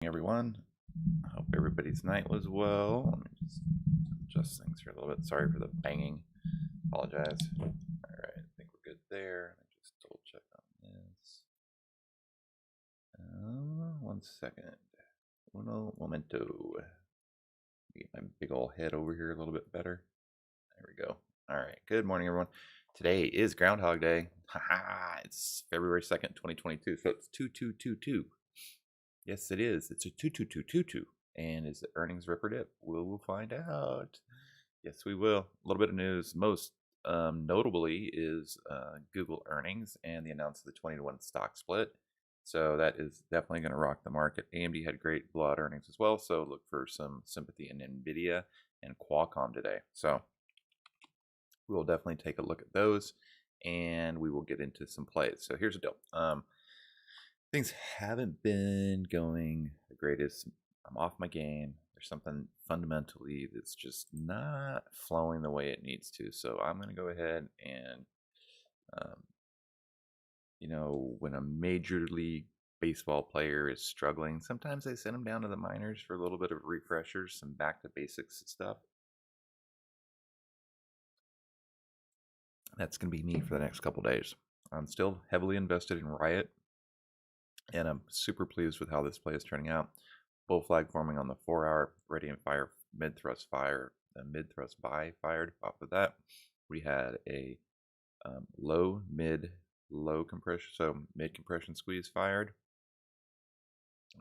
Everyone, I hope everybody's night was well. Let me just adjust things here a little bit. Sorry for the banging. Apologize. All right, I think we're good there. Let me just double check on this. 1 second. Uno momento. Get my big old head over here a little bit better. There we go. All right. Good morning, everyone. Today is Groundhog Day. Haha! It's February 2nd, 2022. So it's 2222. Yes, it is. It's a 2222. And is it earnings rip or dip? We'll find out. Yes, we will. A little bit of news. Most notably is Google earnings and the announcement of the 20-to-1 stock split. So that is definitely going to rock the market. AMD had great blowout earnings as well. So look for some sympathy in Nvidia and Qualcomm today. So we will definitely take a look at those, and we will get into some plays. So here's the deal. Things haven't been going the greatest. I'm off my game. There's something fundamentally that's just not flowing the way it needs to. So I'm going to go ahead and, when a major league baseball player is struggling, sometimes they send them down to the minors for a little bit of refreshers, some back to basics stuff. That's going to be me for the next couple days. I'm still heavily invested in Riot, and I'm super pleased with how this play is turning out. Bull flag forming on the 4-hour, radiant fire, mid thrust fire, mid thrust buy fired. Off of that, we had a low, mid, low compression, so mid compression squeeze fired.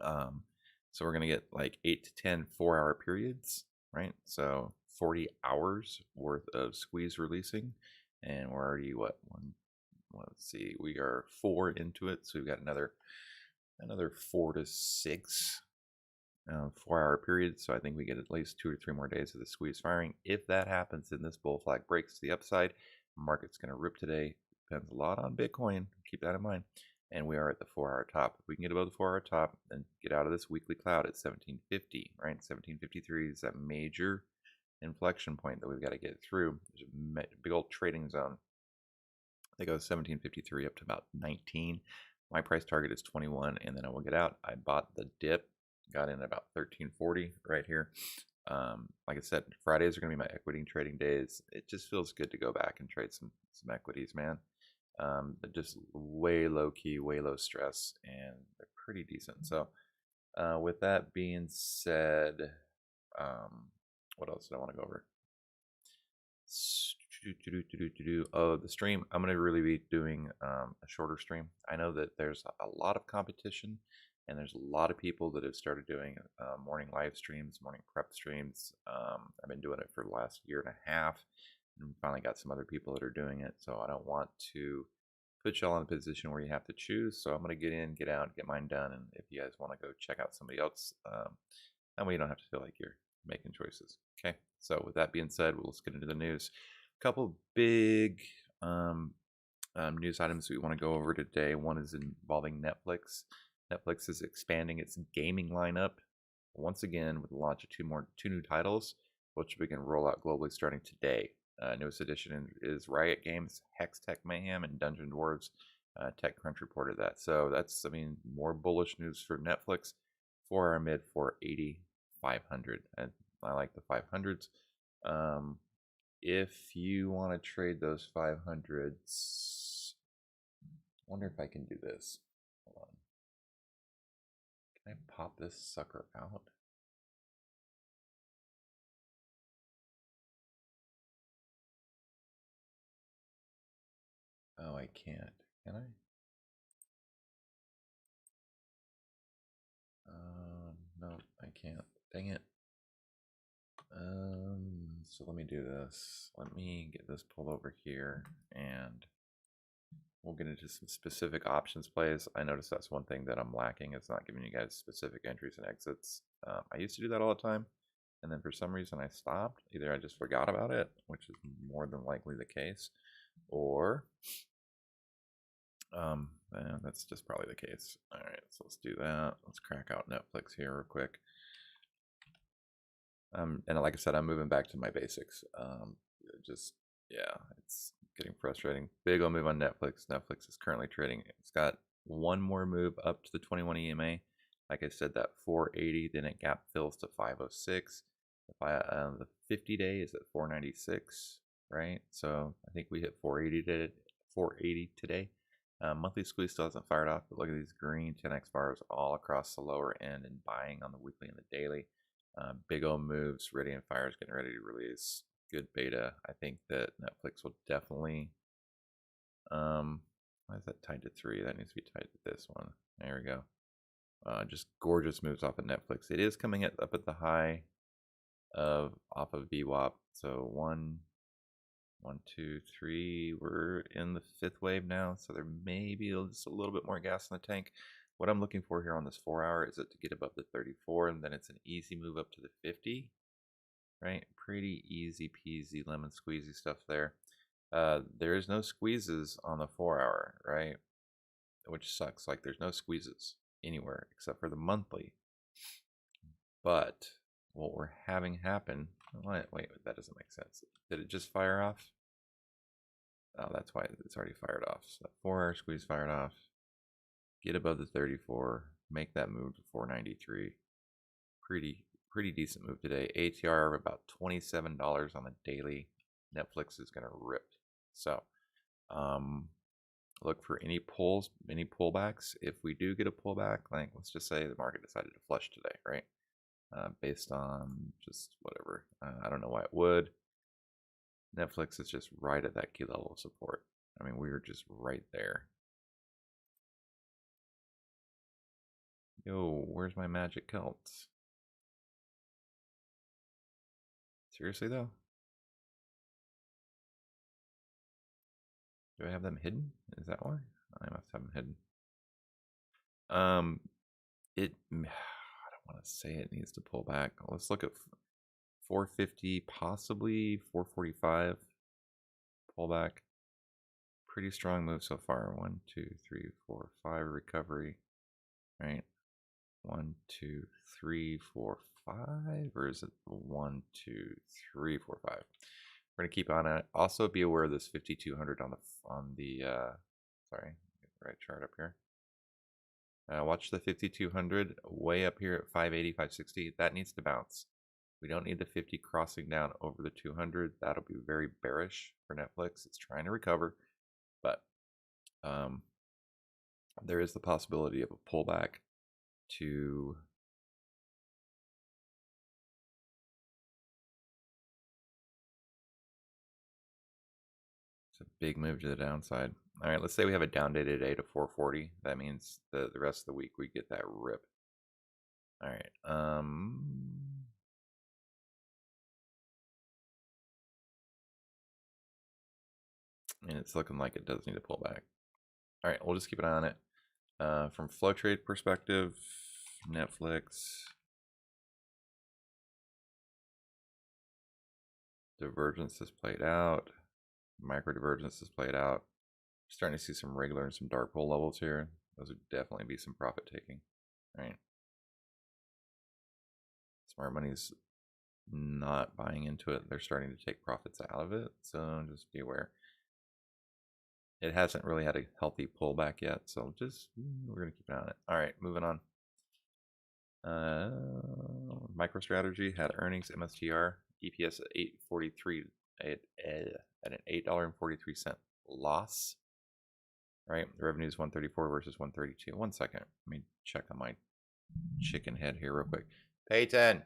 So we're gonna get like 8 to 10 4-hour periods, right? So 40 hours worth of squeeze releasing, and we're already let's see, we are 4 into it, so we've got another 4 to 6 4-hour periods. So I think we get at least 2 or 3 more days of the squeeze firing. If that happens, then this bull flag breaks to the upside. Market's going to rip today. Depends a lot on Bitcoin. Keep that in mind. And we are at the 4-hour top. If we can get above the 4-hour top and get out of this weekly cloud at 1750, right? 1753 is that major inflection point that we've got to get through. There's a big old trading zone. They go 1753 up to about 19. My price target is 21, and then I will get out. I bought the dip, got in about 1340 right here. Like I said, Fridays are going to be my equity trading days. It just feels good to go back and trade some equities, man. But just way low key, way low stress, and they're pretty decent. So with that being said, what else did I want to go over? Oh, the stream. I'm going to really be doing a shorter stream. I know that there's a lot of competition, and there's a lot of people that have started doing morning live streams, morning prep streams. I've been doing it for the last year and a half, and finally got some other people that are doing it. So I don't want to put y'all in a position where you have to choose. So I'm going to get in, get out, get mine done. And if you guys want to go check out somebody else, that way you don't have to feel like you're making choices. Okay. So with that being said, let's get into the news. A couple big news items we want to go over today. One is involving Netflix. Netflix is expanding its gaming lineup once again with the launch of two new titles, which will begin rollout globally starting today. Newest addition is Riot Games, Hex Tech Mayhem, and Dungeon Dwarves. TechCrunch reported that. So that's, more bullish news for Netflix. 4-hour mid 480, 500. And I like the 500s. If you want to trade those 500s, I wonder if I can do this. Hold on. Can I pop this sucker out? Oh, I can't. Can I? No, I can't. Dang it. So let me do this. Let me get this pulled over here, and we'll get into some specific options plays. I noticed that's one thing that I'm lacking. It's not giving you guys specific entries and exits. I used to do that all the time, and then for some reason I stopped. Either I just forgot about it, which is more than likely the case, or that's just probably the case. All right, so let's do that. Let's crack out Netflix here real quick. And like I said, I'm moving back to my basics. It's getting frustrating. Big old move on Netflix. Netflix is currently trading. It's got one more move up to the 21 EMA. Like I said, that 480, then it gap fills to 506. The 50-day is at 496, right? So I think we hit 480 today. Monthly squeeze still hasn't fired off, but look at these green 10x bars all across the lower end and buying on the weekly and the daily. Big old moves. Radiant Fire is getting ready to release good beta. I think that Netflix will definitely. Why is that tied to 3? That needs to be tied to this one. There we go. Just gorgeous moves off of Netflix. It is coming up at the high off of VWAP. So 1, 2, 3. We're in the 5th wave now, so there may be just a little bit more gas in the tank. What I'm looking for here on this 4 hour is it to get above the 34, and then it's an easy move up to the 50. Right, pretty easy peasy lemon squeezy stuff there. There is no squeezes on the 4 hour, right? Which sucks. Like there's no squeezes anywhere except for the monthly. But what we're having happen, wait, that doesn't make sense. Did it just fire off? Oh, that's why it's already fired off. So 4 hour squeeze fired off. Get above the 34, make that move to 493. Pretty decent move today. ATR of about $27 on the daily. Netflix is going to rip. So look for any pulls, any pullbacks. If we do get a pullback, like let's just say the market decided to flush today, right? Based on just whatever. I don't know why it would. Netflix is just right at that key level of support. I mean, we were just right there. Yo, where's my magic celts? Seriously though? Do I have them hidden? Is that why? I must have them hidden. I don't want to say it needs to pull back. Let's look at 450, possibly 445 pullback. Pretty strong move so far. 1, 2, 3, 4, 5 recovery. Right? 1, 2, 3, 4, 5, or is it 1, 2, 3, 4, 5? We're gonna keep on it. Also, be aware of this 5200 on the sorry, get the right chart up here. Watch the 5200 way up here at 580, 560. That needs to bounce. We don't need the 50 crossing down over the 200. That'll be very bearish for Netflix. It's trying to recover, but there is the possibility of a pullback to it's a big move to the downside. All right, let's say we have a down day today to 440. That means the rest of the week we get that rip. All right. And it's looking like it does need to pull back. All right, we'll just keep an eye on it. From FlowTrade perspective, Netflix divergence has played out. Micro divergence has played out. Starting to see some regular and some dark pull levels here. Those would definitely be some profit taking. All right. Smart money's not buying into it. They're starting to take profits out of it. So just be aware. It hasn't really had a healthy pullback yet. So just, we're going to keep an eye on it. All right, moving on. MicroStrategy had earnings, MSTR, EPS at 8.43 at an $8.43 loss. Right, the revenue is 134 versus 132. 1 second, let me check on my chicken head here real quick. Peyton.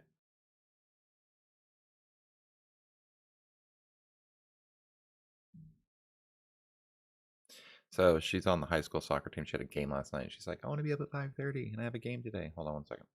So she's on the high school soccer team. She had a game last night. She's like, I want to be up at 5:30 and I have a game today. Hold on 1 second.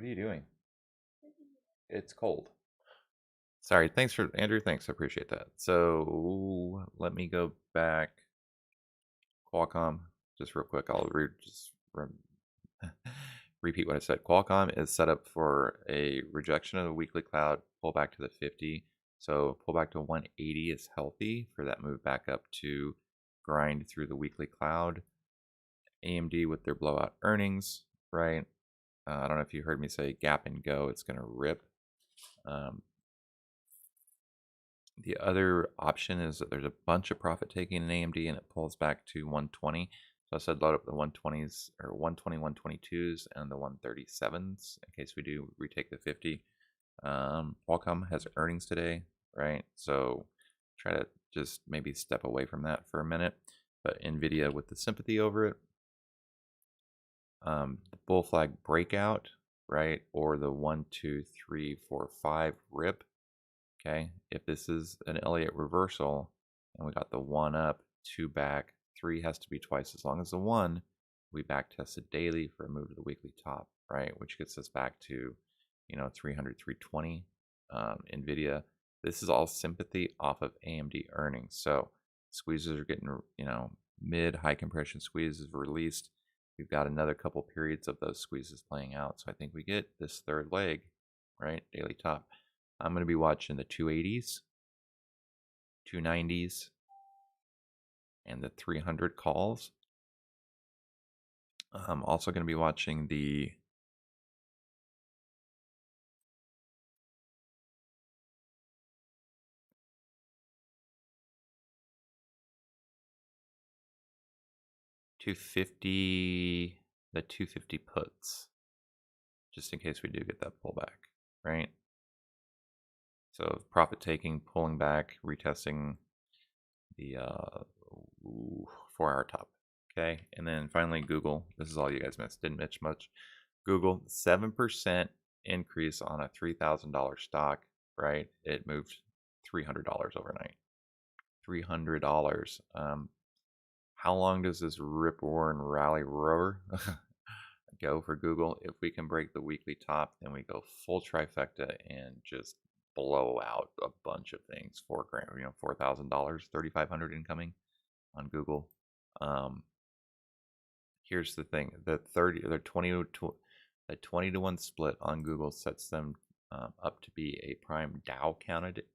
What are you doing? It's cold. Sorry. Thanks for Andrew. Thanks. I appreciate that. So let me go back. Qualcomm, just real quick. I'll repeat what I said. Qualcomm is set up for a rejection of the weekly cloud, pull back to the 50. So pull back to 180 is healthy for that move back up to grind through the weekly cloud. AMD with their blowout earnings, right? I don't know if you heard me say gap and go. It's going to rip. The other option is that there's a bunch of profit taking in AMD and it pulls back to 120. So I said load up the 120s or 120, 122s and the 137s in case we do retake the 50. Qualcomm has earnings today, right? So try to just maybe step away from that for a minute. But Nvidia with the sympathy over it, the bull flag breakout, right? Or the 1, 2, 3, 4, 5 rip. Okay, if this is an Elliott reversal and we got the 1 up, 2 back, 3 has to be twice as long as the 1, we back tested daily for a move to the weekly top, right? Which gets us back to, 300, 320. Nvidia, this is all sympathy off of AMD earnings. So squeezes are getting, mid high compression squeezes released. We've got another couple periods of those squeezes playing out. So I think we get this third leg, right? Daily top. I'm going to be watching the 280s, 290s, and the 300 calls. I'm also going to be watching the 250, the 250 puts, just in case we do get that pullback, right? So profit taking, pulling back, retesting the 4-hour top. Okay, and then finally Google. This is all you guys missed. Didn't miss much. Google 7% increase on a $3,000 stock. Right, it moved $300 overnight. $300. How long does this rip, roar, and rally roar go for Google? If we can break the weekly top, then we go full trifecta and just blow out a bunch of things. $4,000, $4,000, $3,500 incoming on Google. Here's the thing: the 20 to 1 split on Google sets them up to be a prime Dow candidate,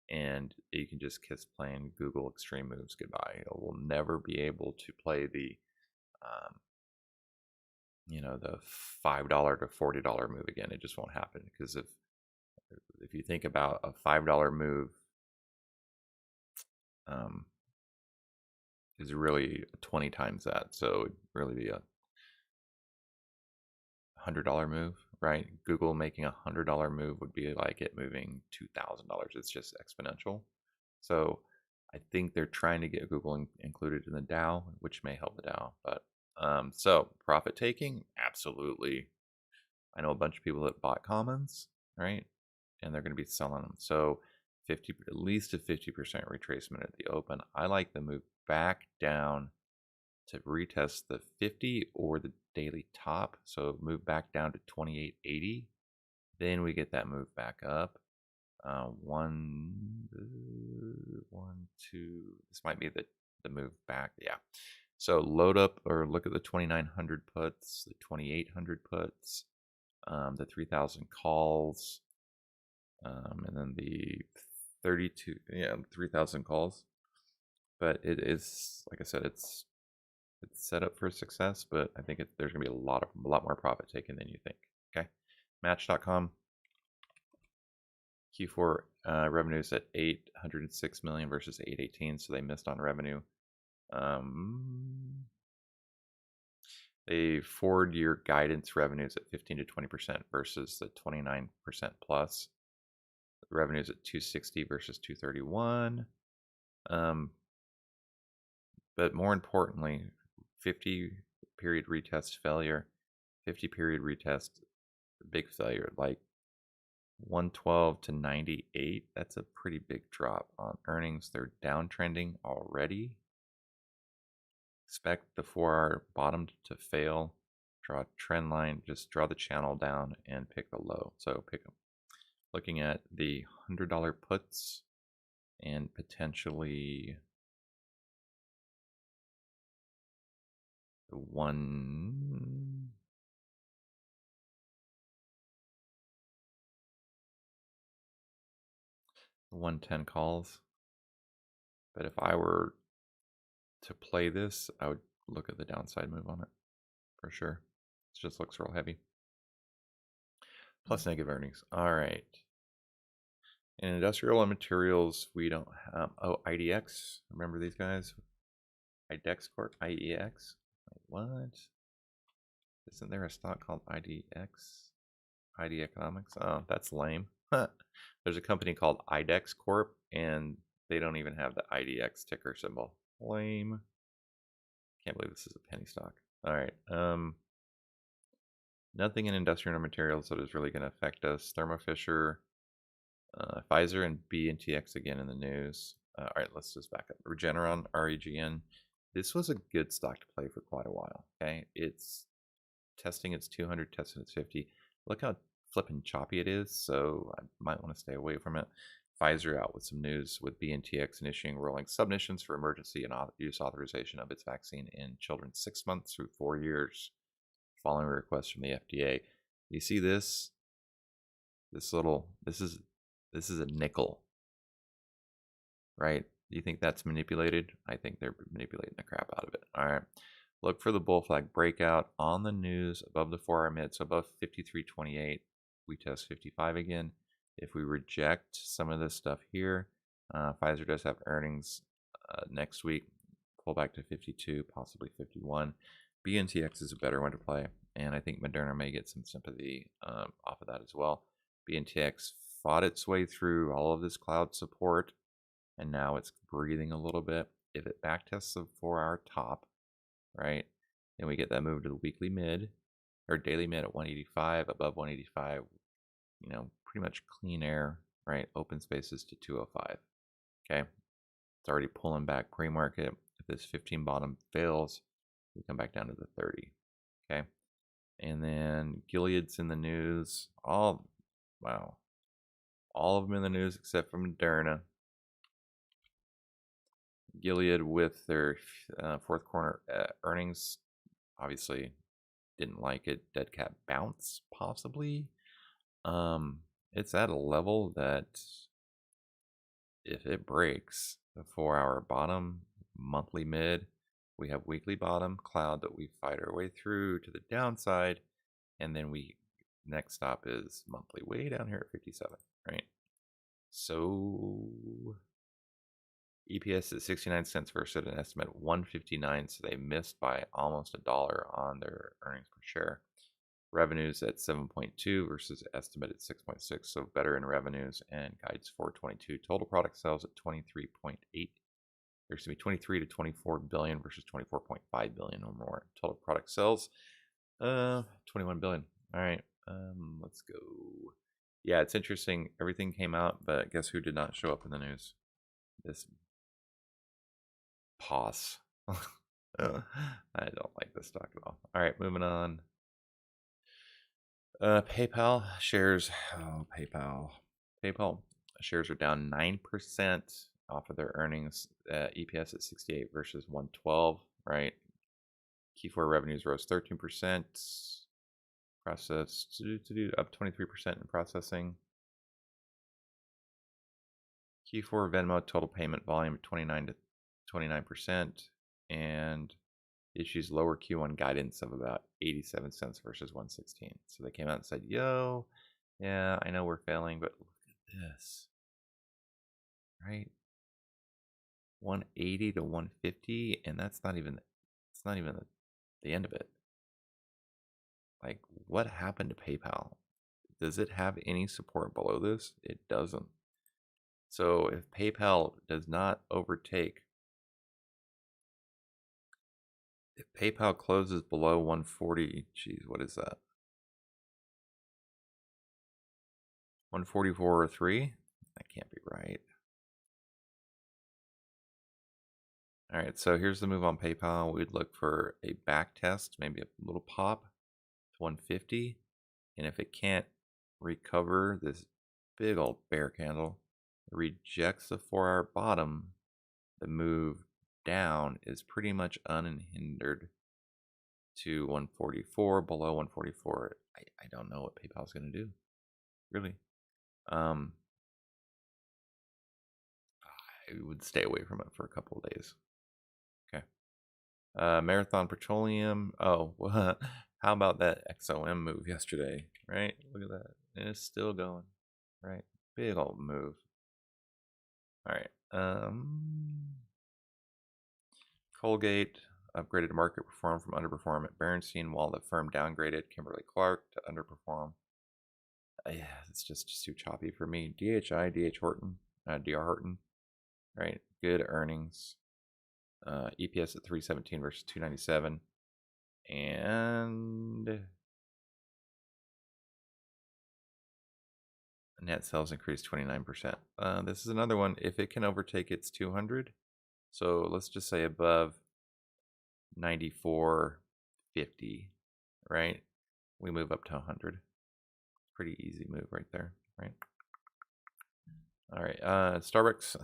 and you can just kiss playing Google extreme moves goodbye. It will never be able to play the the $5 to $40 move again. It just won't happen, because if you think about a $5 move is really 20 times that, so it'd really be a $100 move, right? Google making a $100 move would be like it moving $2,000. It's just exponential. So I think they're trying to get Google included in the Dow, which may help the Dow. But so profit taking, absolutely. I know a bunch of people that bought commons, right? And they're going to be selling them. So at least a 50% retracement at the open. I like the move back down to retest the 50 or the daily top. So move back down to 2880. Then we get that move back up. One, two. This might be the move back. Yeah. So load up or look at the 2900 puts, the 2800 puts, the 3000 calls, and then the 32. Yeah, 3000 calls. But it is, like I said, it's set up for success, but I think there's going to be a lot more profit taken than you think. Okay, Match.com Q4 revenues at 806 million versus 818, so they missed on revenue. They forward year guidance revenues at 15 to 20% versus the 29% plus. Revenues at 260 versus 231. But more importantly, 50 period retest failure, 50 period retest big failure, like 112 to 98. That's a pretty big drop on earnings. They're downtrending already. Expect the 4-hour bottom to fail draw a trend line, just draw the channel down and pick a low. So looking at the $100 puts and potentially the 110 calls. But if I were to play this, I would look at the downside move on it for sure. It just looks real heavy. Plus negative earnings. All right. In industrial and materials, we don't have, oh, IDX. Remember these guys? IDEX Corp, IEX. What? Isn't there a stock called IDX? ID Economics? Oh, that's lame. There's a company called IDEX Corp, and they don't even have the IDX ticker symbol. Lame. Can't believe this is a penny stock. All right. Nothing in industrial materials that is really going to affect us. Thermo Fisher, Pfizer, and BNTX again in the news. All right, let's just back up. Regeneron, REGN. This was a good stock to play for quite a while. Okay, it's testing its 200, testing its 50. Look how flipping choppy it is, so I might want to stay away from it. Pfizer out with some news with BNTX initiating rolling submissions for emergency and use authorization of its vaccine in children 6 months through 4 years, following a request from the FDA. You see this? This is a nickel, right? Do you think that's manipulated? I think they're manipulating the crap out of it. All right. Look for the bull flag breakout on the news above the 4-hour mid, so above 53.28. We test 55 again. If we reject some of this stuff here, Pfizer does have earnings next week. Pull back to 52, possibly 51. BNTX is a better one to play, and I think Moderna may get some sympathy off of that as well. BNTX fought its way through all of this cloud support, and now it's breathing a little bit. If it backtests the 4-hour top, right, then we get that move to the weekly mid or daily mid at 185, above 185, you know, pretty much clean air, right? Open spaces to 205. Okay, it's already pulling back pre-market. If this 15 bottom fails, we come back down to the 30. Okay, and then Gilead's in the news. All of them in the news except for Moderna. Gilead with their fourth quarter earnings, obviously didn't like it. Dead cat bounce, possibly. It's at a level that if it breaks the 4-hour bottom, monthly mid, we have weekly bottom cloud that we fight our way through to the downside, and then next stop is monthly way down here at 57, right? So EPS is 69 cents versus an estimate of 159, so they missed by almost $1 on their earnings per share. Revenues at 7.2 versus estimate at 6.6, so better in revenues, and guides 422. Total product sales at 23.8. There's going to be 23 to 24 billion versus 24.5 billion or more. Total product sales, 21 billion. All right, let's go. Yeah, it's interesting. Everything came out, but guess who did not show up in the news? This pause. I don't like this stock at all. All right, moving on. PayPal shares. Oh, PayPal shares are down 9% off of their earnings. EPS at 68 versus 112. Right. Q4 revenues rose 13%. Processed up 23% in processing. Q4 Venmo total payment volume 29%, and issues lower Q1 guidance of about 87 cents versus 116. So they came out and said, yo, yeah, I know we're failing, but look at this, right? 180 to 150, and it's not even the end of it. Like, what happened to PayPal? Does it have any support below this? It doesn't. So if PayPal does not overtake, if PayPal closes below 140, geez, what is that? 144.03? That can't be right. All right, so here's the move on PayPal. We'd look for a back test, maybe a little pop 150, and if it can't recover this big old bear candle, it rejects the 4-hour bottom, the move down is pretty much unhindered to 144. Below 144, I don't know what PayPal's going to do, really. I would stay away from it for a couple of days. Okay. Marathon Petroleum. Oh, how about that XOM move yesterday? Right? Look at that. It's still going. Right? Big old move. All right. Colgate upgraded to market perform from underperform at Berenstein, while the firm downgraded Kimberly-Clark to underperform. Yeah, it's just too choppy for me. DHI, DR Horton, right? Good earnings. EPS at 317 versus 297, and net sales increased 29%. This is another one. If it can overtake its 200, so let's just say above 94.50, right? We move up to 100. Pretty easy move right there, right? All right, Starbucks.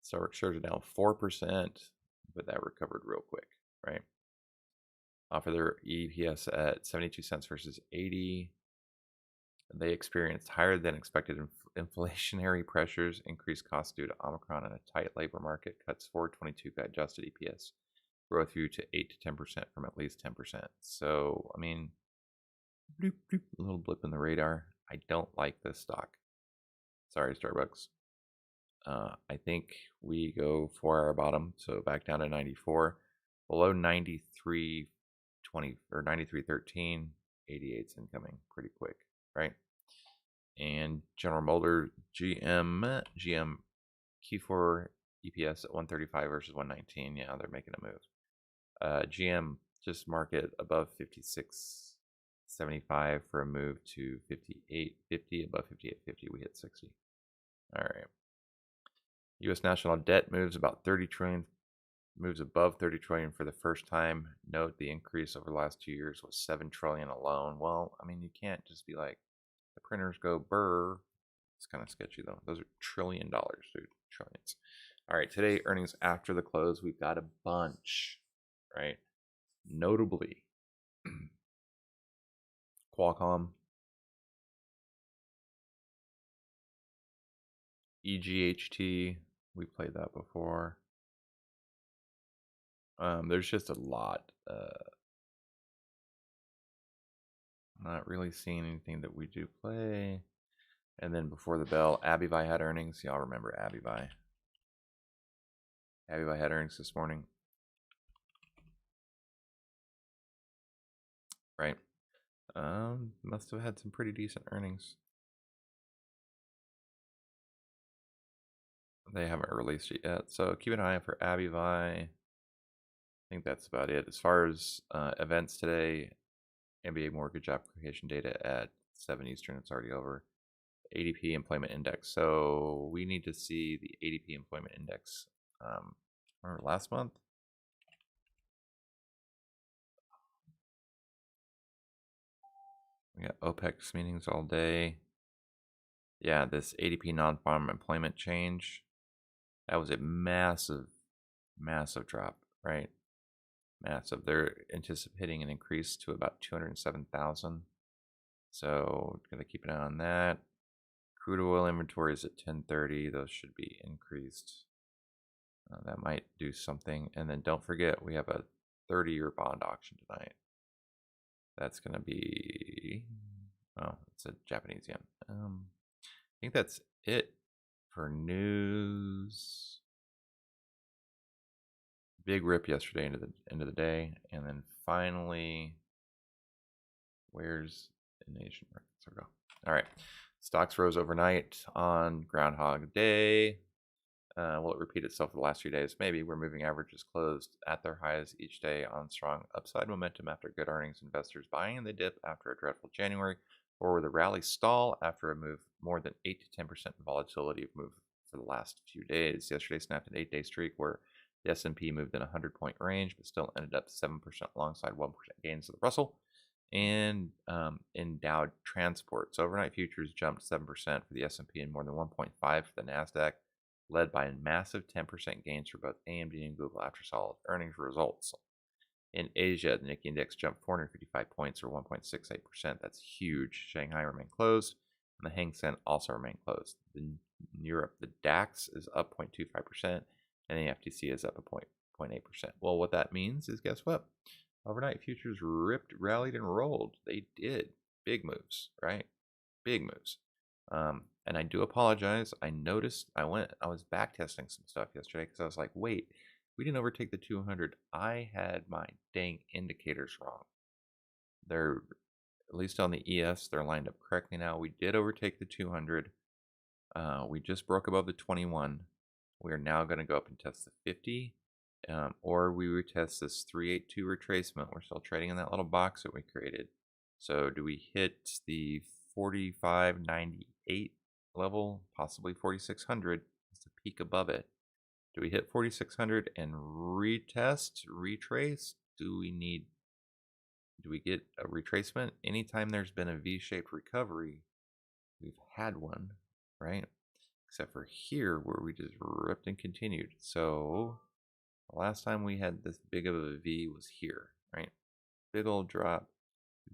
Starbucks shares are down 4%, but that recovered real quick, right? Offer their EPS at 72 cents versus 80. They experienced higher than expected inflationary pressures, increased costs due to Omicron, and a tight labor market. Cuts forward 22 adjusted EPS growth view to 8 to 10% from at least 10%. So, I mean, bloop, bloop, a little blip in the radar. I don't like this stock. Sorry, Starbucks. I think we go for our bottom, so back down to 94, below 93.20 or 93.13, 88's incoming pretty quick, right? And General Motors, GM Q4 EPS at 135 versus 119. Yeah, they're making a move. GM just market above 56.75 for a move to 58.50. Above 58.50, we hit 60. All right. U.S. national debt moves about 30 trillion, moves above 30 trillion for the first time. Note the increase over the last 2 years was 7 trillion alone. Well, I mean, you can't just be like, the printers go burr. It's kind of sketchy though. Those are $1 trillion, dude. Trillions. All right, today earnings after the close, we've got a bunch, right? Notably, Qualcomm, EGHT, we played that before. There's just a lot. Not really seeing anything that we do play. And then before the bell, Abivai had earnings. Y'all remember Abivai. Abivai had earnings this morning. Right. Must have had some pretty decent earnings. They haven't released it yet. So keep an eye out for Abivai. I think that's about it. As far as events today, NBA mortgage application data at 7 Eastern. It's already over. ADP Employment Index. So we need to see the ADP Employment Index. Remember last month? We got OPEX meetings all day. Yeah, this ADP non-farm employment change. That was a massive, massive drop, right? Massive. They're anticipating an increase to about 207,000. So gotta keep an eye on that. Crude oil inventories at 10:30. Those should be increased. That might do something. And then don't forget, we have a 30-year bond auction tonight. That's gonna be, oh, it's a Japanese yen. I think that's it for news. Big rip yesterday into the end of the day, and then finally, where's the nation markets? Go. All right, stocks rose overnight on Groundhog Day. Will it repeat itself the last few days? Maybe. We're moving averages closed at their highs each day on strong upside momentum after good earnings. Investors buying in the dip after a dreadful January, or the rally stall after a move more than 8 to 10% volatility of move for the last few days. Yesterday snapped an 8-day streak where The S&P moved in a 100-point range, but still ended up 7% alongside 1% gains of the Russell. And in Dow transports, overnight futures jumped 7% for the S&P and more than 1.5% for the Nasdaq, led by a massive 10% gains for both AMD and Google after solid earnings results. In Asia, the Nikkei index jumped 455 points or 1.68%. That's huge. Shanghai remained closed, and the Hang Seng also remained closed. In Europe, the DAX is up 0.25%, and the FTSE is up a 0.8%. Well, what that means is, guess what? Overnight futures ripped, rallied, and rolled. They did. Big moves, right? Big moves. And I do apologize. I noticed I was back testing some stuff yesterday because I was like, wait, we didn't overtake the 200. I had my dang indicators wrong. They're, at least on the ES, they're lined up correctly now. We did overtake the 200. We just broke above the 21. We are now going to go up and test the 50. Or we retest this 382 retracement. We're still trading in that little box that we created. So do we hit the 4598 level, possibly 4600? It's the peak above it. Do we hit 4600 and retest, retrace? Do we get a retracement? Anytime there's been a V-shaped recovery, we've had one, right? Except for here where we just ripped and continued. So the last time we had this big of a V was here, right? Big old drop,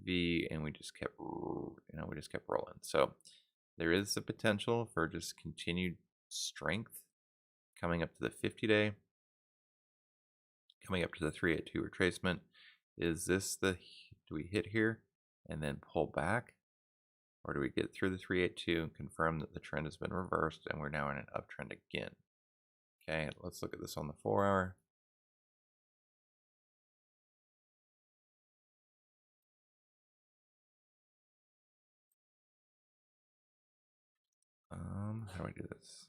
V, and we just kept rolling. So there is the potential for just continued strength coming up to the 50-day, coming up to the 382 retracement. Is this do we hit here and then pull back? Or do we get through the 382 and confirm that the trend has been reversed and we're now in an uptrend again? Okay, let's look at this on the 4-hour. How do I do this?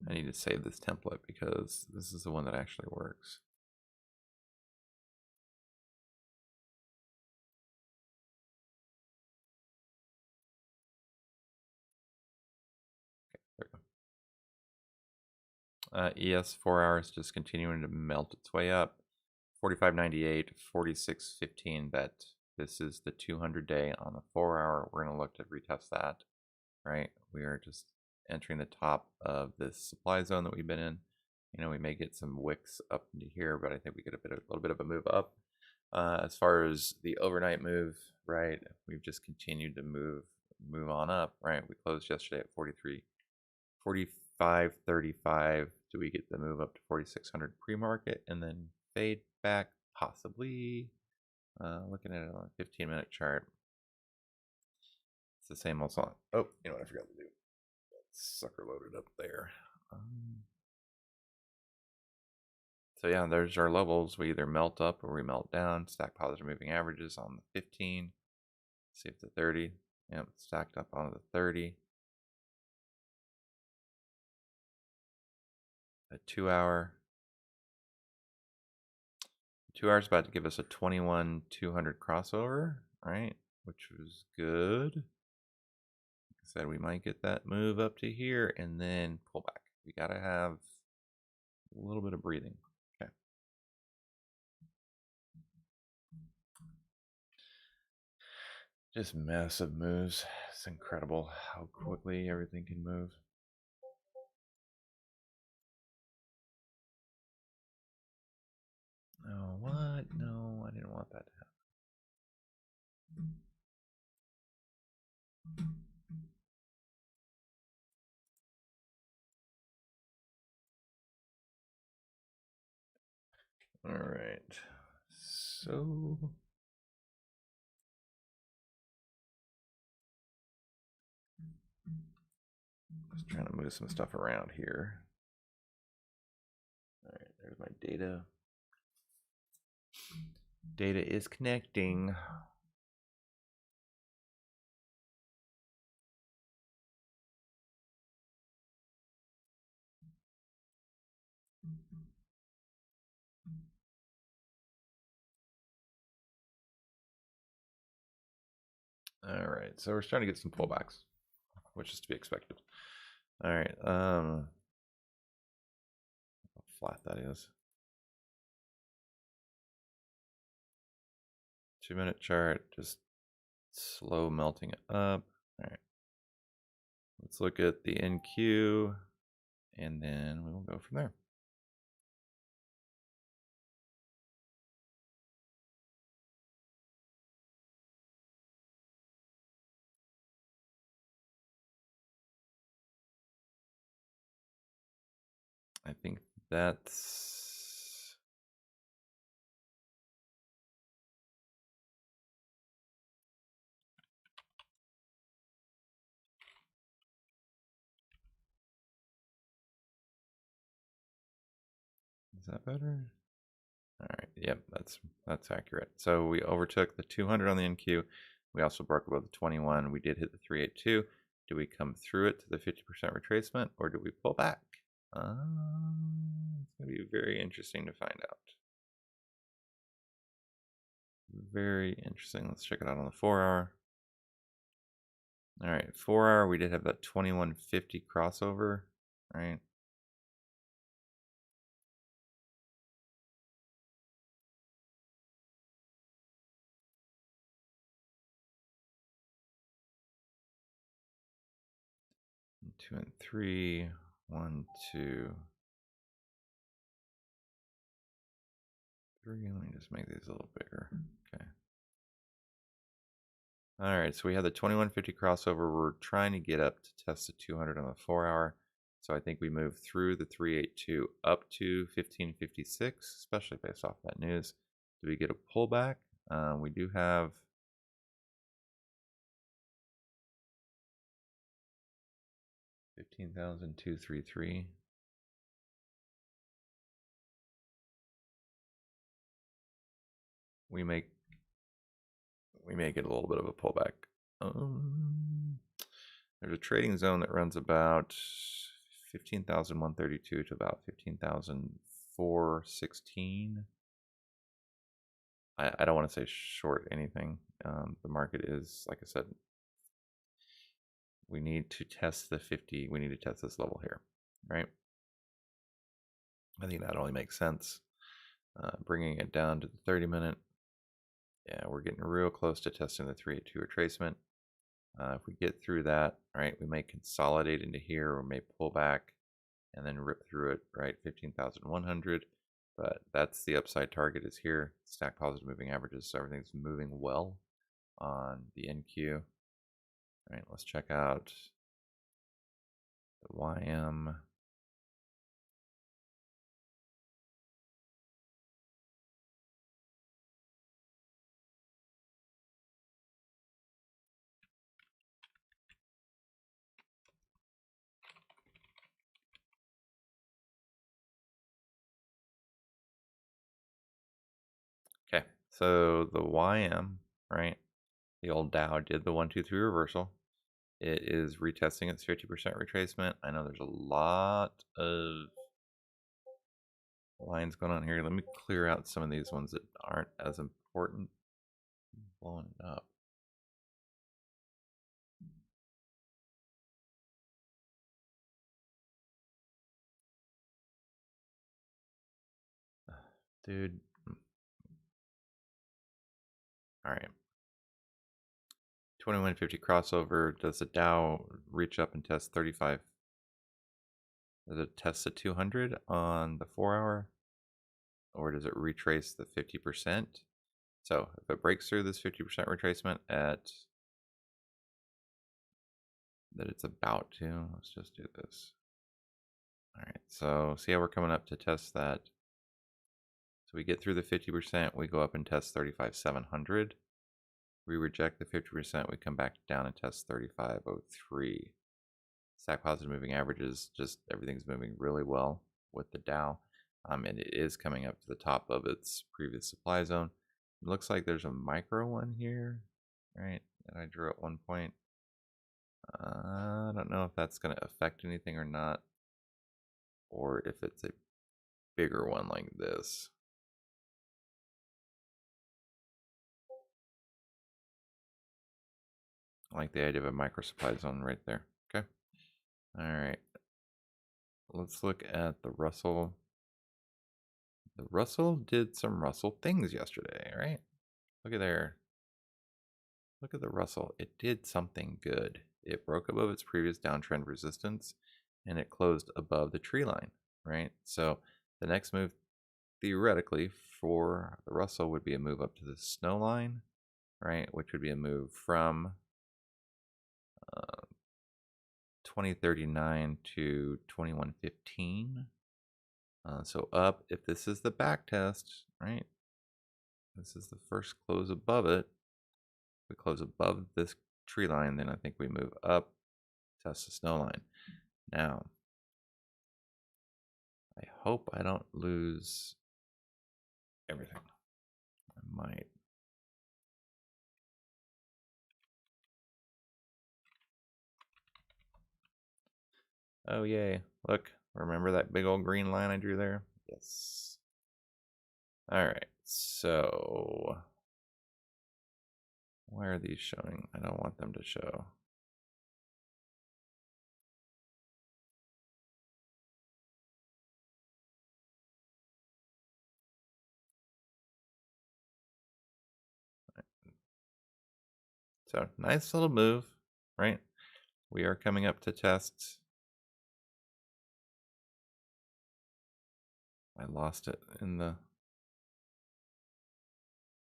I need to save this template because this is the one that actually works. Okay, there we go. ES 4 hours just continuing to melt its way up. 45.98, 46.15 bet. This is the 200-day on the 4-hour. We're going to look to retest that, right? We are just entering the top of this supply zone that we've been in. You know, we may get some wicks up into here, but I think we get a little bit of a move up. As far as the overnight move, right? We've just continued to move on up, right? We closed yesterday at 45.35. Do we get the move up to 4600 pre-market and then fade back? Possibly. Looking at it on a 15-minute chart. It's the same old song. Oh, you know what I forgot to do? That sucker loaded up there. So yeah, there's our levels. We either melt up or we melt down. Stack positive moving averages on the 15. See if the 30. Yep, stacked up on the 30. A 2-hour. 2 hours about to give us a 21-200 crossover, right? Which was good. Like I said, we might get that move up to here and then pull back. We gotta have a little bit of breathing. Okay. Just massive moves. It's incredible how quickly everything can move. Oh, what? No, I didn't want that to happen. All right. So just trying to move some stuff around here. All right, there's my data. Data is connecting. All right, so we're starting to get some pullbacks, which is to be expected. All right, how flat that is. 2-minute chart, just slow melting it up. All right, let's look at the NQ, and then we will go from there. I think that's is that better? All right, yep, that's accurate. So we overtook the 200 on the NQ. We also broke above the 21. We did hit the 382. Do we come through it to the 50% retracement, or do we pull back? It's going to be very interesting to find out. Very interesting. Let's check it out on the 4-hour. All right, 4-hour, we did have that 2150 crossover, right? Two and three, 1, 2, 3. Let me just make these a little bigger. Okay. All right, so we have the 2150 crossover. We're trying to get up to test the 200 on the 4-hour. So I think we move through the 382 up to 1556, especially based off that news. Do we get a pullback? We do have 15,233. We may get a little bit of a pullback. There's a trading zone that runs about 15,132 to about 15,416. I don't want to say short anything. The market is, like I said, we need to test the 50. We need to test this level here, right? I think that only makes sense. Bringing it down to the 30-minute. Yeah, we're getting real close to testing the 382 retracement. If we get through that, right, we may consolidate into here, or may pull back and then rip through it, right, 15,100. But that's the upside target is here. Stack positive moving averages, so everything's moving well on the NQ. All right, let's check out the YM. Okay, so the YM, right, the old Dow did the 1, 2, 3 reversal. It is retesting its 50% retracement. I know there's a lot of lines going on here. Let me clear out some of these ones that aren't as important. Blowing it up. Dude. All right. 2150 crossover. Does the Dow reach up and test 35? Does it test the 200 on the 4-hour? Or does it retrace the 50%? So if it breaks through this 50% retracement at that it's about to, let's just do this. All right, so see how we're coming up to test that. So we get through the 50%, we go up and test 35,700. We reject the 50%, we come back down and test 3503. Stack positive moving averages, just everything's moving really well with the Dow. And it is coming up to the top of its previous supply zone. It looks like there's a micro one here, right, that I drew at one point. I don't know if that's going to affect anything or not, or if it's a bigger one like this. I like the idea of a micro supply zone right there. Okay. All right. Let's look at the Russell. The Russell did some Russell things yesterday, right? Look at there. Look at the Russell. It did something good. It broke above its previous downtrend resistance and it closed above the tree line, right? So the next move theoretically for the Russell would be a move up to the snow line, right? Which would be a move from 2039 to 2115. So up, if this is the back test, right? This is the first close above it. If we close above this tree line, then I think we move up, test the snow line. Now, I hope I don't lose everything. I might. Oh, yay. Look, remember that big old green line I drew there? Yes. All right, so why are these showing? I don't want them to show. So nice little move, right? We are coming up to test. I lost it in the...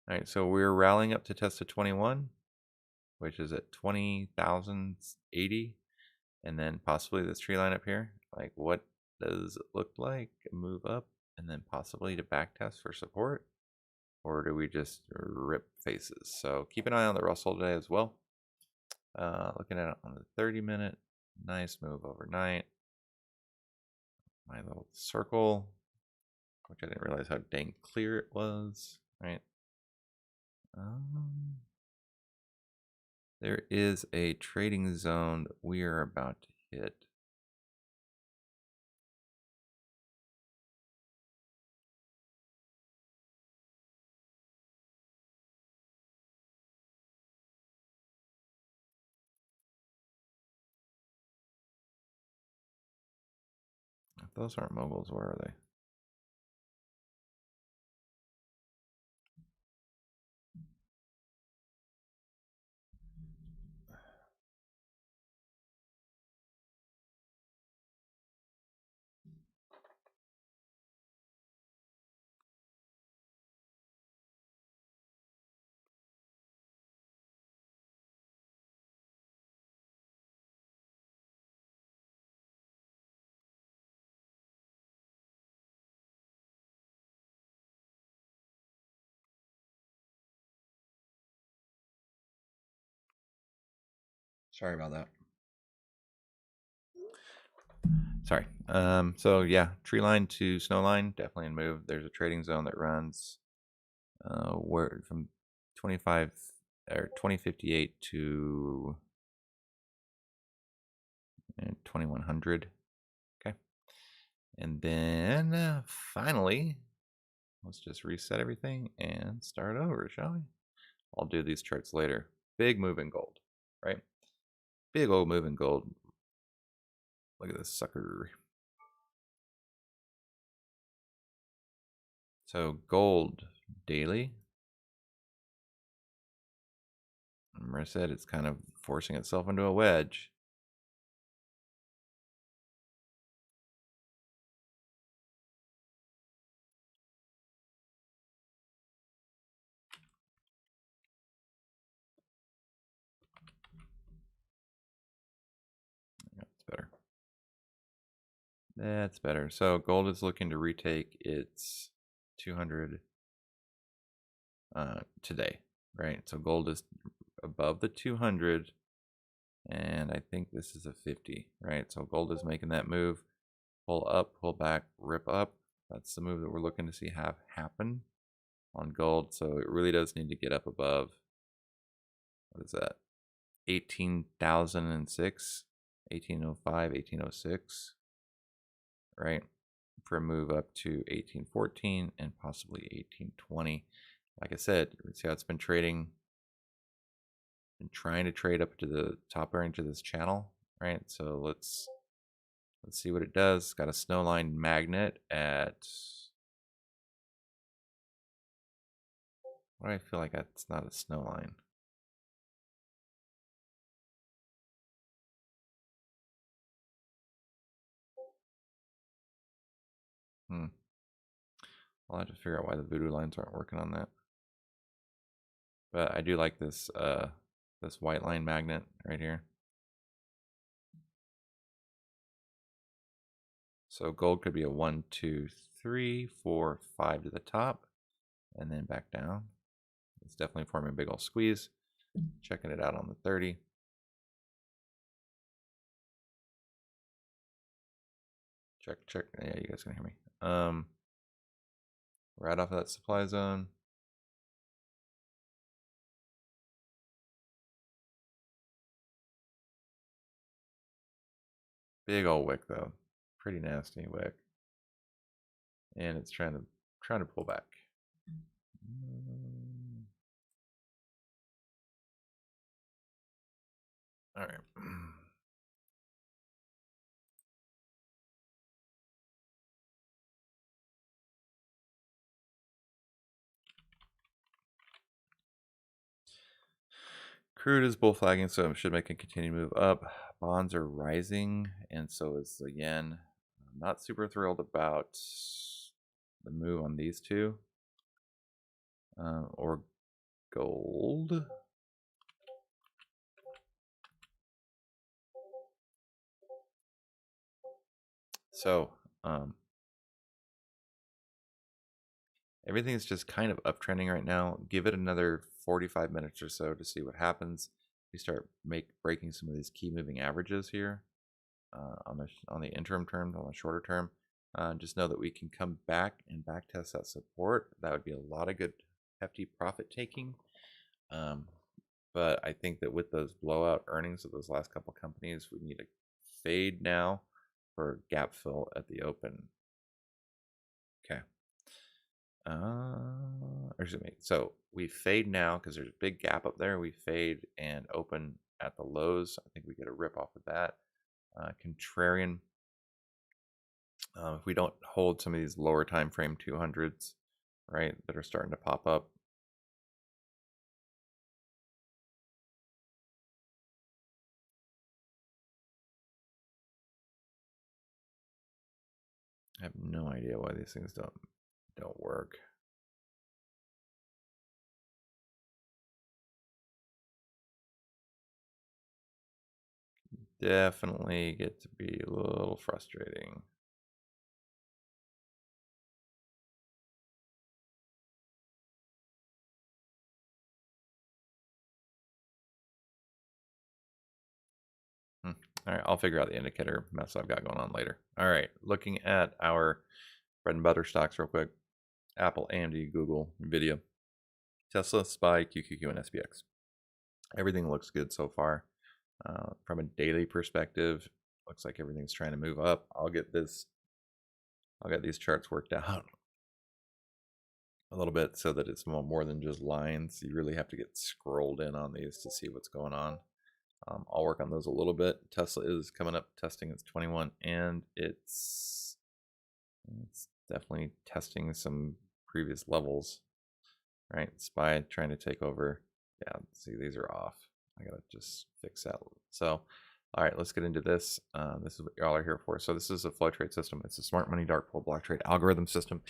All right, so we're rallying up to test a 21, which is at 20,080, and then possibly this tree line up here. Like, what does it look like? Move up, and then possibly to back test for support, or do we just rip faces? So keep an eye on the Russell today as well. Looking at it on the 30-minute, nice move overnight. My little circle, which I didn't realize how dang clear it was, right? There is a trading zone that we are about to hit. If those aren't moguls, where are they? Sorry about that. Sorry. So yeah, tree line to snow line, definitely in move. There's a trading zone that runs where from 25 or 2058 to 2100. Okay. And then finally, let's just reset everything and start over, shall we? I'll do these charts later. Big move in gold, right? Big old move in gold. Look at this sucker. So gold daily. Remember I said it's kind of forcing itself into a wedge. That's better. That's better. So gold is looking to retake its 200 today, right? So gold is above the 200, and I think this is a 50, right? So gold is making that move. Pull up, pull back, rip up. That's the move that we're looking to see have happen on gold. So it really does need to get up above, what is that? 18,006, 1805, 1806, right? For a move up to 1814 and possibly 1820. Like I said, see how it's been trading been trying to trade up to the top range of this channel, right? So let's see what it does. It's got a snowline magnet at, why do I feel like that's not a snowline? I'll have to figure out why the voodoo lines aren't working on that. But I do like this this white line magnet right here. So gold could be a 1, 2, 3, 4, 5 to the top, and then back down. It's definitely forming a big old squeeze. Checking it out on the 30. Check. Yeah, you guys can hear me. Right off of that supply zone. Big old wick though. Pretty nasty wick. And it's trying to pull back. All right. Crude is bull flagging, so it should make a continued move up. Bonds are rising, and so is the yen. I'm not super thrilled about the move on these two. Or gold. So, everything's just kind of uptrending right now. Give it another 45 minutes or so to see what happens. We start breaking some of these key moving averages here on the interim term, on the shorter term. Just know that we can come back and back test that support. That would be a lot of good hefty profit taking. But I think that with those blowout earnings of those last couple companies, we need to fade now for gap fill at the open. Okay. Excuse me. So we fade now because there's a big gap up there. We fade and open at the lows. I think we get a rip off of that. Contrarian. If we don't hold some of these lower time frame 200s, right, that are starting to pop up. I have no idea why these things don't work. Definitely get to be a little frustrating. All right, I'll figure out the indicator mess I've got going on later. All right, looking at our bread and butter stocks real quick. Apple, AMD, Google, Nvidia, Tesla, SPY, QQQ, and SPX. Everything looks good so far. From a daily perspective, looks like everything's trying to move up. I'll get these charts worked out a little bit so that it's more than just lines. You really have to get scrolled in on these to see what's going on. I'll work on those a little bit. Tesla is coming up testing its 21, and it's definitely testing some previous levels. Right, SPY trying to take over. Yeah, see, these are off. I gotta just fix that. So, all right, let's get into this. This is what y'all are here for. So this is a FlowTrade system. It's a smart money dark pool block trade algorithm system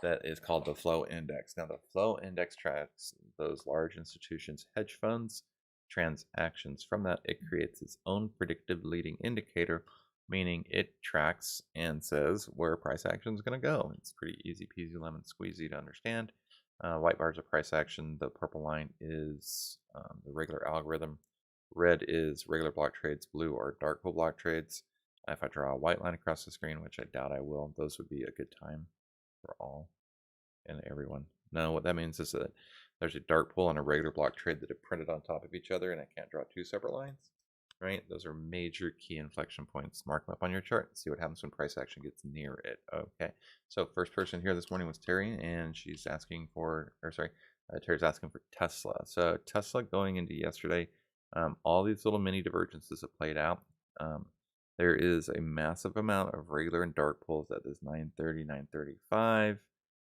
that is called the Flow Index. Now, the Flow Index tracks those large institutions, hedge funds, transactions. From that, it creates its own predictive leading indicator, meaning it tracks and says where price action is going to go. It's pretty easy peasy lemon squeezy to understand. White bars are price action. The purple line is the regular algorithm. Red is regular block trades. Blue are dark pool block trades. If I draw a white line across the screen, which I doubt I will, those would be a good time for all and everyone. Now, what that means is that there's a dark pool and a regular block trade that are printed on top of each other, and I can't draw two separate lines. Right? Those are major key inflection points. Mark them up on your chart and see what happens when price action gets near it. Okay. So first person here this morning was Terry, and she's asking for, Terry's asking for Tesla. So Tesla going into yesterday All these little mini divergences have played out. There is a massive amount of regular and dark pulls at this 930, 935,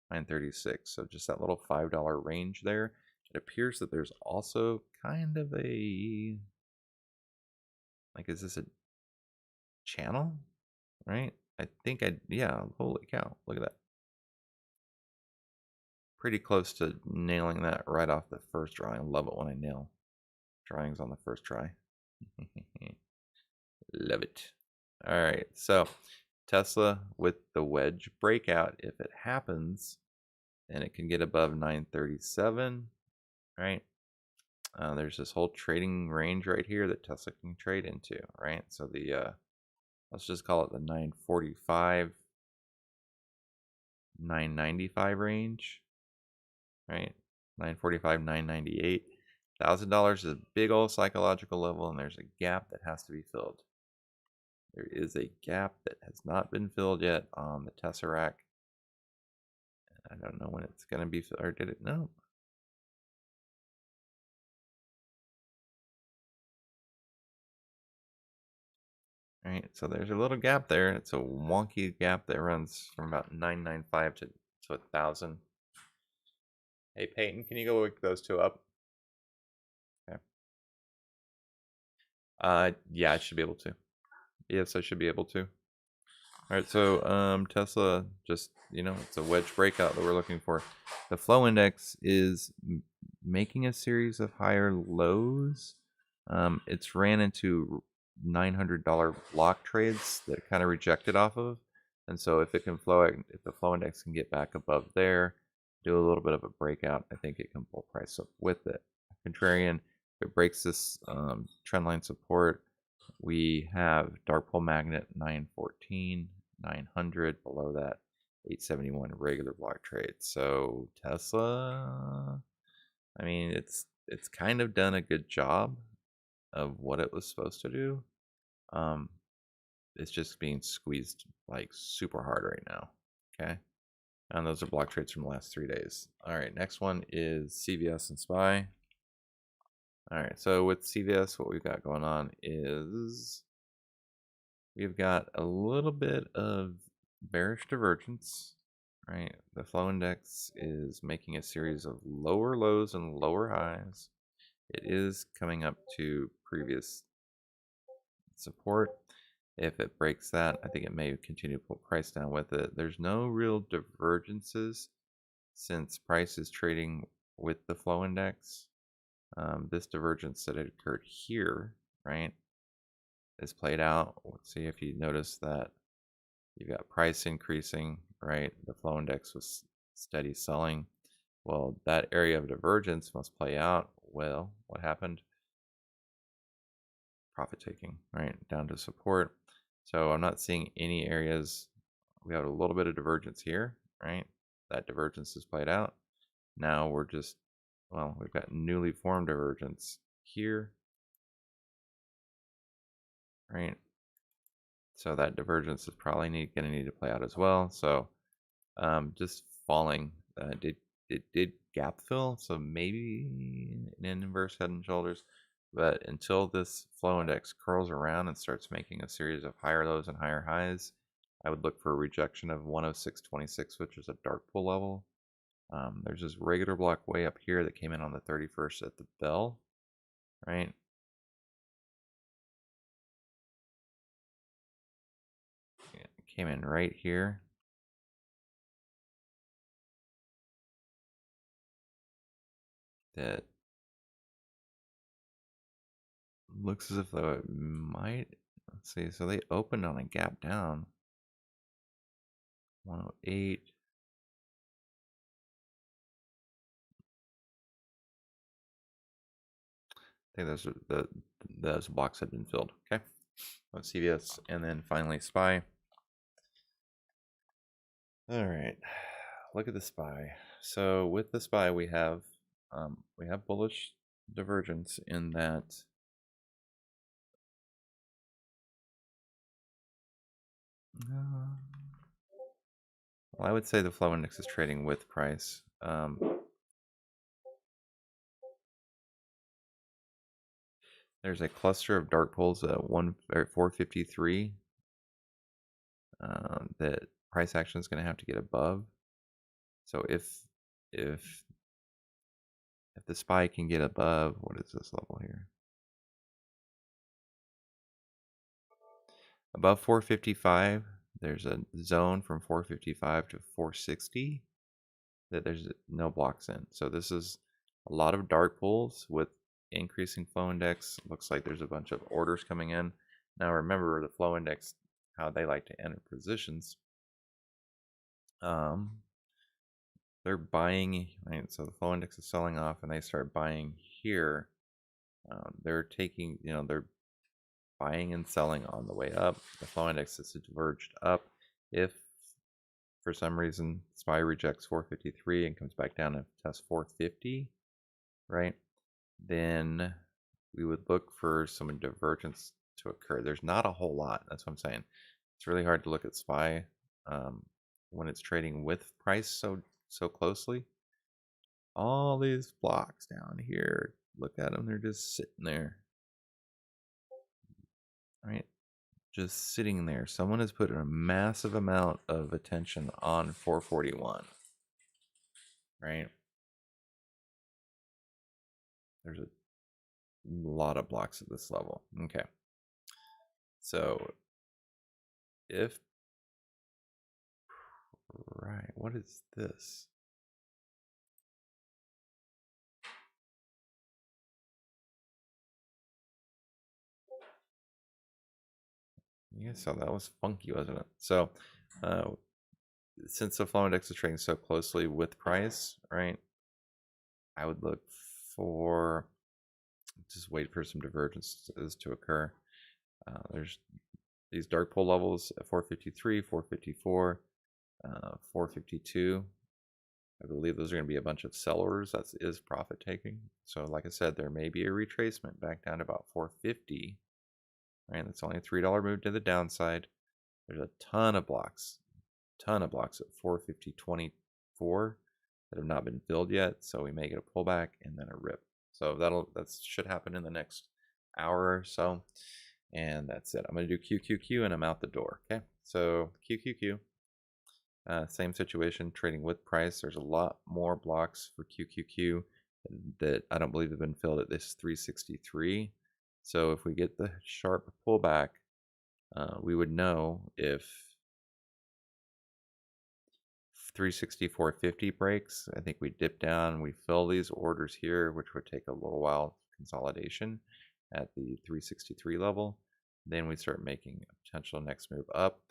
936. So just that little $5 range there. It appears that there's also kind of a, like, is this a channel? Right? I think yeah, holy cow, look at that. Pretty close to nailing that right off the first drawing. I love it when I nail drawings on the first try. Love it. All right, so Tesla with the wedge breakout, if it happens, and it can get above 937, right? There's this whole trading range right here that Tesla can trade into, right? So the let's just call it the 945, 995 range, right? 945, 998. $1,000 is a big old psychological level, and there's a gap that has to be filled. There is a gap that has not been filled yet on the Tesseract. I don't know when it's going to be filled, or did it? No. All right, so there's a little gap there. It's a wonky gap that runs from about 995 to 1,000. Hey, Peyton, can you go wake those two up? Okay. Yeah, I should be able to. Yes, I should be able to. All right, so Tesla, just, it's a wedge breakout that we're looking for. The flow index is making a series of higher lows. It's ran into $900 block trades that it kind of rejected off of, and so if the flow index can get back above there, do a little bit of a breakout, I think it can pull price up with it. Contrarian, if it breaks this trendline support, we have dark pool magnet 914, 900, below that 871 regular block trade. So Tesla, I mean, it's kind of done a good job of what it was supposed to do. It's just being squeezed like super hard right now. Okay, and those are block trades from the last 3 days. All right, next one is CVS and Spy. All right, so with CVS, what we've got going on is we've got a little bit of bearish divergence, right? The flow index is making a series of lower lows and lower highs. It is coming up to previous support. If it breaks that, I think it may continue to pull price down with it. There's no real divergences since price is trading with the flow index. This divergence that had occurred here, right, is played out. Let's see if you notice that you've got price increasing, right? The flow index was steady selling. Well, that area of divergence must play out. Well, what happened? Profit taking, right, down to support. So I'm not seeing any areas. We have a little bit of divergence here, right? That divergence is played out. Now we're just, well, we've got newly formed divergence here, right? So that divergence is probably going to need to play out as well. So just falling, it did gap fill, so maybe an inverse head and shoulders. But until this flow index curls around and starts making a series of higher lows and higher highs, I would look for a rejection of 106.26, which is a dark pool level. There's this regular block way up here that came in on the 31st at the bell, right? It came in right here. That looks as if though it might, let's see, so they opened on a gap down. 108. I think those blocks had been filled. Okay, let's see this, and then finally Spy. All right, look at the Spy. So with the Spy, we have bullish divergence in that. Well, I would say the flow index is trading with price. There's a cluster of dark pools at 453 that price action is going to have to get above. So if the SPY can get above, what is this level here? Above 455, there's a zone from 455 to 460 that there's no blocks in. So this is a lot of dark pools with increasing flow index. Looks like there's a bunch of orders coming in. Now remember the flow index, how they like to enter positions. They're buying, right? So the flow index is selling off and they start buying here. They're taking, they're buying and selling on the way up. The flow index is diverged up. If for some reason SPY rejects 453 and comes back down and tests 450, right, then we would look for some divergence to occur. There's not a whole lot. That's what I'm saying. It's really hard to look at SPY when it's trading with price so closely. All these blocks down here, look at them. They're just sitting there, right? Just sitting there. Someone has put a massive amount of attention on 441, right? There's a lot of blocks at this level. Okay. So if, right, what is this? Yeah, so that was funky, wasn't it? So since the flow index is trading so closely with price, right, I would look for, just wait for some divergences to occur. There's these dark pool levels at 453, 454, 452. I believe those are going to be a bunch of sellers. That is profit taking. So like I said, there may be a retracement back down to about 450. Right, that's only a $3 move to the downside. There's a ton of blocks at 450.24 that have not been filled yet. So we may get a pullback and then a rip. So that should happen in the next hour or so. And that's it. I'm going to do QQQ and I'm out the door. Okay, so QQQ. Same situation, trading with price. There's a lot more blocks for QQQ that I don't believe have been filled at this 363. So if we get the sharp pullback, we would know if 364.50 breaks. I think we dip down, we fill these orders here, which would take a little while consolidation at the 363 level. Then we start making a potential next move up.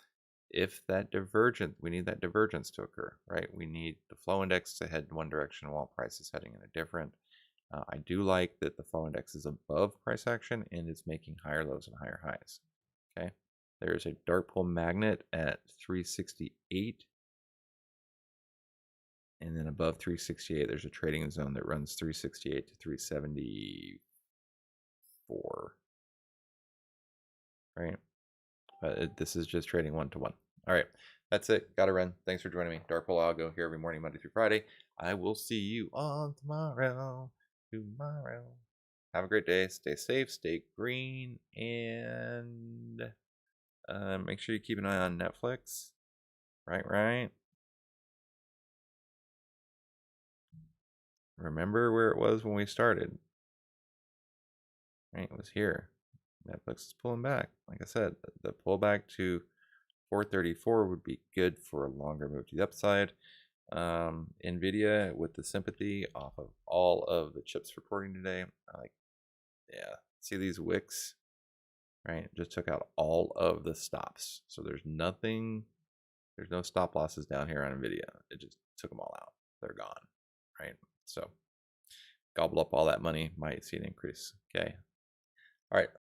If that divergence, we need that divergence to occur, right? We need the flow index to head in one direction while price is heading in a different. I do like that the flow index is above price action and is making higher lows and higher highs. Okay, there's a dark pool magnet at 368, and then above 368, there's a trading zone that runs 368 to 374. Right, but this is just trading one-to-one. All right, that's it. Gotta run. Thanks for joining me. Dark Pool Algo here every morning, Monday through Friday. I will see you on tomorrow. Have a great day. Stay safe, stay green, and make sure you keep an eye on Netflix. Right. Remember where it was when we started. Right, it was here. Netflix is pulling back. Like I said, the pullback to 434 would be good for a longer move to the upside. Nvidia with the sympathy off of all of the chips reporting today. Yeah, see these wicks, right? Just took out all of the stops. So there's no stop losses down here on Nvidia. It just took them all out. They're gone, right? So gobble up all that money, might see an increase. Okay. All right.